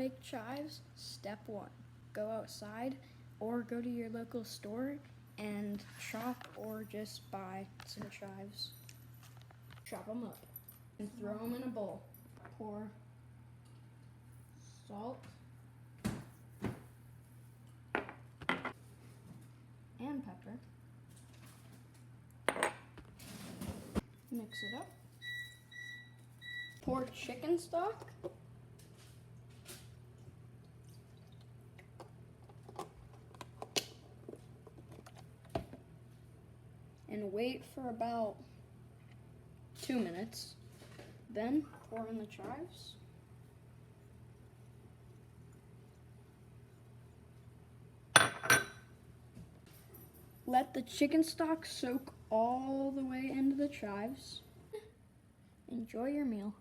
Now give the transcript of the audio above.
make chives? Step 1, go outside or go to your local store and chop or just buy some chives. Chop them up and throw them in a bowl. Pour salt and pepper. Mix it up. Pour chicken stock. And wait for about 2 minutes. Then pour in the chives. Let the chicken stock soak all the way into the chives. Enjoy your meal.